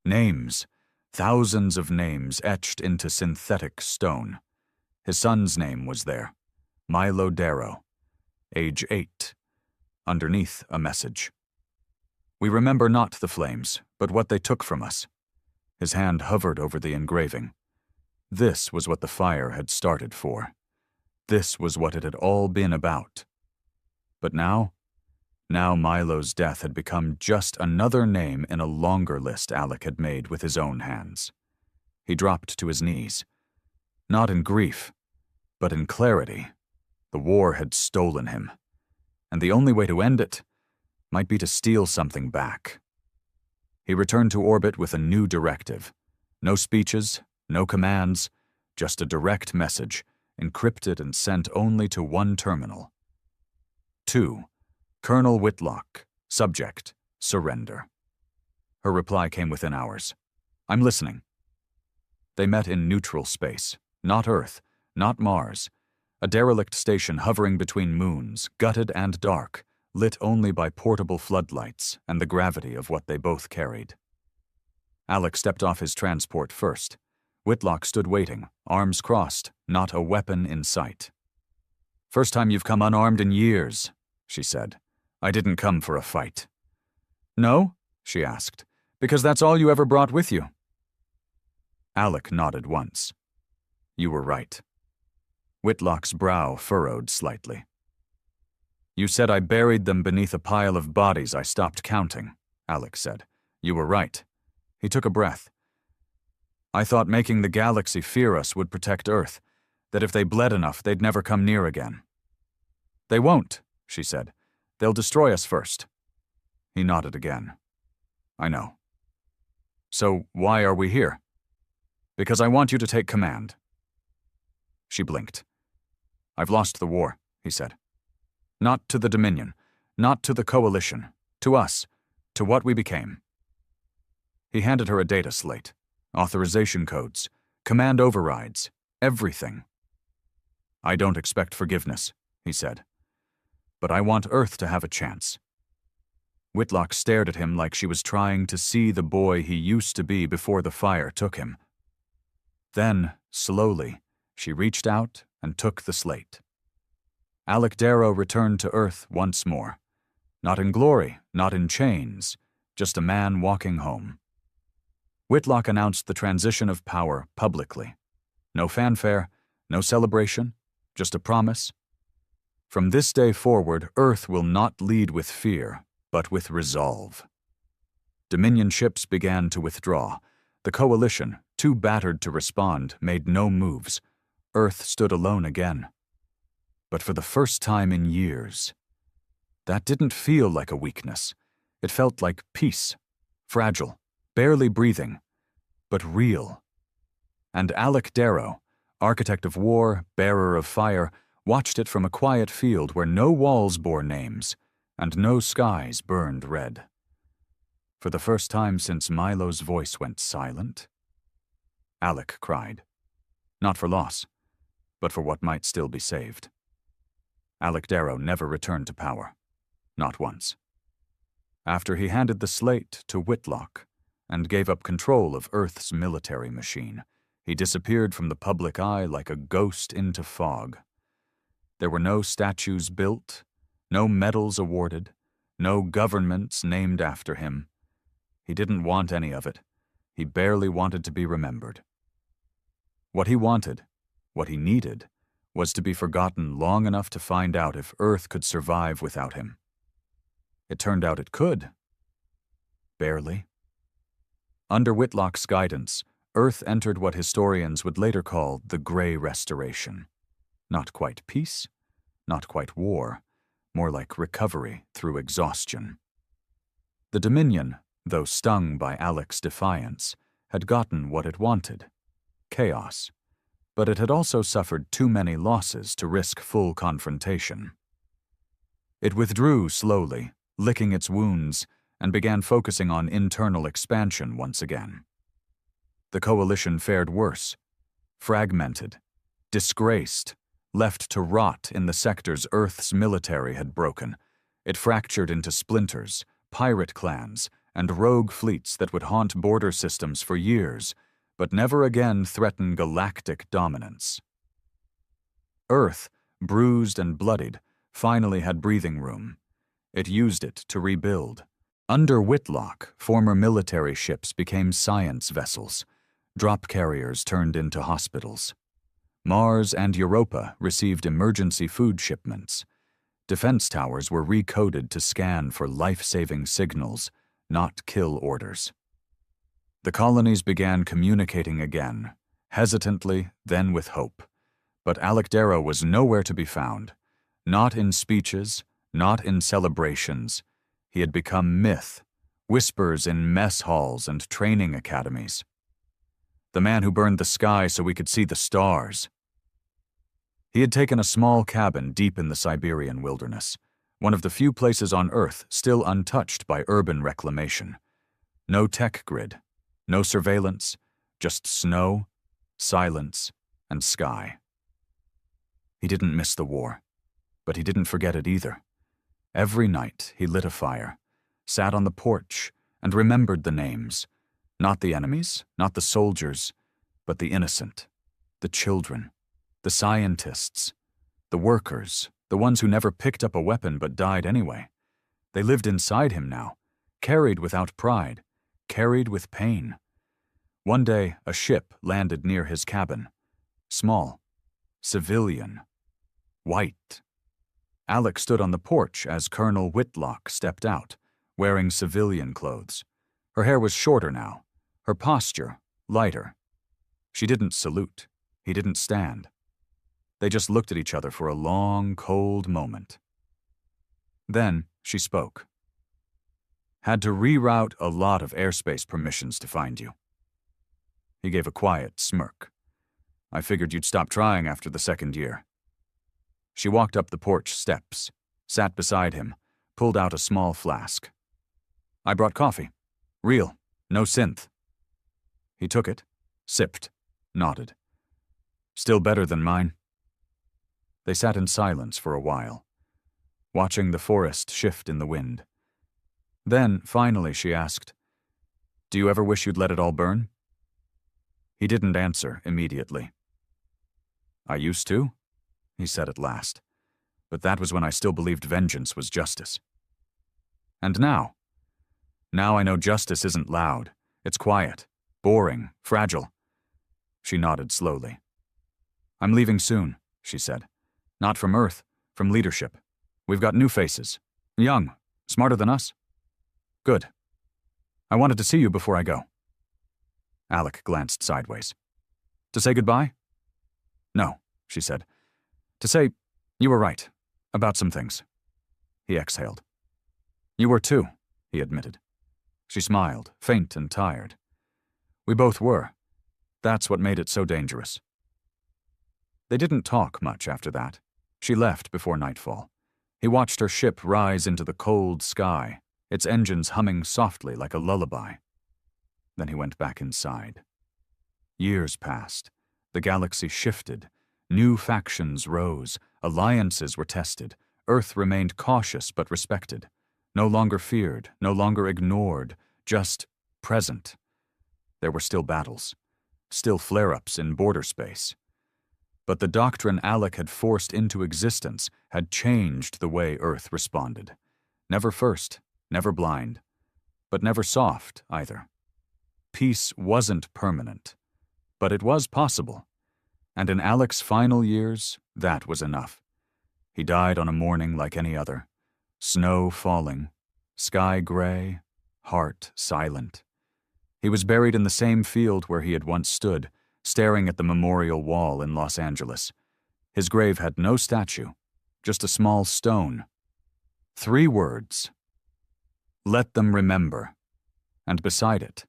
Names, thousands of names etched into synthetic stone. His son's name was there, Milo Darrow, age 8. Underneath, a message. We remember not the flames, but what they took from us. His hand hovered over the engraving. This was what the fire had started for. This was what it had all been about. But now Milo's death had become just another name in a longer list Alec had made with his own hands. He dropped to his knees. Not in grief, but in clarity. The war had stolen him, and the only way to end it might be to steal something back. He returned to orbit with a new directive. No speeches, no commands, just a direct message, encrypted and sent only to one terminal. 2. Colonel Whitlock, subject, surrender. Her reply came within hours. I'm listening. They met in neutral space, not Earth, not Mars, a derelict station hovering between moons, gutted and dark, lit only by portable floodlights and the gravity of what they both carried. Alec stepped off his transport first. Whitlock stood waiting, arms crossed, not a weapon in sight. First time you've come unarmed in years, she said. I didn't come for a fight. No? She asked. Because that's all you ever brought with you. Alec nodded once. You were right. Whitlock's brow furrowed slightly. You said I buried them beneath a pile of bodies I stopped counting, Alec said. You were right. He took a breath. I thought making the galaxy fear us would protect Earth, that if they bled enough, they'd never come near again. They won't, she said. They'll destroy us first. He nodded again. I know. So why are we here? Because I want you to take command. She blinked. I've lost the war, he said. Not to the Dominion, not to the Coalition, to us, to what we became. He handed her a data slate, authorization codes, command overrides, everything. I don't expect forgiveness, he said. But I want Earth to have a chance. Whitlock stared at him like she was trying to see the boy he used to be before the fire took him. Then, slowly, she reached out and took the slate. Alec Darrow returned to Earth once more. Not in glory, not in chains, just a man walking home. Whitlock announced the transition of power publicly. No fanfare, no celebration, just a promise. From this day forward, Earth will not lead with fear, but with resolve. Dominion ships began to withdraw. The Coalition, too battered to respond, made no moves. Earth stood alone again. But for the first time in years, that didn't feel like a weakness. It felt like peace, fragile, barely breathing, but real. And Alec Darrow, architect of war, bearer of fire, watched it from a quiet field where no walls bore names and no skies burned red. For the first time since Milo's voice went silent, Alec cried. Not for loss, but for what might still be saved. Alec Darrow never returned to power. Not once. After he handed the slate to Whitlock and gave up control of Earth's military machine, he disappeared from the public eye like a ghost into fog. There were no statues built, no medals awarded, no governments named after him. He didn't want any of it. He barely wanted to be remembered. What he wanted, what he needed, was to be forgotten long enough to find out if Earth could survive without him. It turned out it could. Barely. Under Whitlock's guidance, Earth entered what historians would later call the Grey Restoration. Not quite peace, not quite war, more like recovery through exhaustion. The Dominion, though stung by Alec's defiance, had gotten what it wanted: chaos. But it had also suffered too many losses to risk full confrontation. It withdrew slowly, licking its wounds, and began focusing on internal expansion once again. The Coalition fared worse, fragmented, disgraced, left to rot in the sectors Earth's military had broken. It fractured into splinters, pirate clans, and rogue fleets that would haunt border systems for years, but never again threaten galactic dominance. Earth, bruised and bloodied, finally had breathing room. It used it to rebuild. Under Whitlock, former military ships became science vessels. Drop carriers turned into hospitals. Mars and Europa received emergency food shipments. Defense towers were recoded to scan for life-saving signals, not kill orders. The colonies began communicating again, hesitantly, then with hope. But Alec Darrow was nowhere to be found. Not in speeches, not in celebrations. He had become myth, whispers in mess halls and training academies. The man who burned the sky so we could see the stars. He had taken a small cabin deep in the Siberian wilderness, one of the few places on Earth still untouched by urban reclamation. No tech grid, no surveillance, just snow, silence, and sky. He didn't miss the war, but he didn't forget it either. Every night he lit a fire, sat on the porch, and remembered the names. Not the enemies, not the soldiers, but the innocent, the children, the scientists, the workers, the ones who never picked up a weapon but died anyway. They lived inside him now, carried without pride, carried with pain. One day, a ship landed near his cabin. Small, civilian, white. Alec stood on the porch as Colonel Whitlock stepped out, wearing civilian clothes. Her hair was shorter now, her posture lighter. She didn't salute. He didn't stand. They just looked at each other for a long, cold moment. Then she spoke. Had to reroute a lot of airspace permissions to find you. He gave a quiet smirk. I figured you'd stop trying after the second year. She walked up the porch steps, sat beside him, pulled out a small flask. I brought coffee. Real, no synth. He took it, sipped, nodded. Still better than mine. They sat in silence for a while, watching the forest shift in the wind. Then, finally, she asked, "Do you ever wish you'd let it all burn?" He didn't answer immediately. "I used to," he said at last, "but that was when I still believed vengeance was justice. And now? Now I know justice isn't loud. It's quiet, boring, fragile." She nodded slowly. "I'm leaving soon," she said. "Not from Earth, from leadership. We've got new faces. Young, smarter than us. Good. I wanted to see you before I go." Alec glanced sideways. "To say goodbye?" "No," she said. "To say, you were right, about some things." He exhaled. "You were too," he admitted. She smiled, faint and tired. "We both were. That's what made it so dangerous." They didn't talk much after that. She left before nightfall. He watched her ship rise into the cold sky, its engines humming softly like a lullaby. Then he went back inside. Years passed. The galaxy shifted. New factions rose. Alliances were tested. Earth remained cautious but respected. No longer feared, no longer ignored, just present. There were still battles, still flare-ups in border space. But the doctrine Alec had forced into existence had changed the way Earth responded. Never first, never blind, but never soft either. Peace wasn't permanent, but it was possible. And in Alec's final years, that was enough. He died on a morning like any other. Snow falling, sky gray, heart silent. He was buried in the same field where he had once stood, staring at the memorial wall in Los Angeles. His grave had no statue, just a small stone. 3 words. Let them remember. And beside it,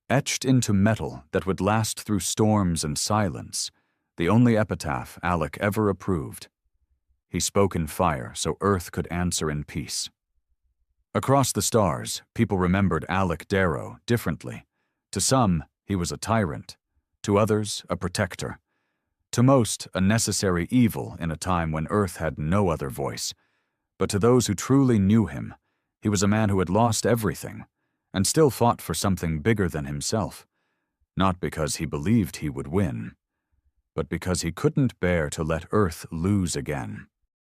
etched into metal that would last through storms and silence, the only epitaph Alec ever approved. He spoke in fire so Earth could answer in peace. Across the stars, people remembered Alec Darrow differently. To some, he was a tyrant. To others, a protector. To most, a necessary evil in a time when Earth had no other voice. But to those who truly knew him, he was a man who had lost everything, and still fought for something bigger than himself, not because he believed he would win, but because he couldn't bear to let Earth lose again.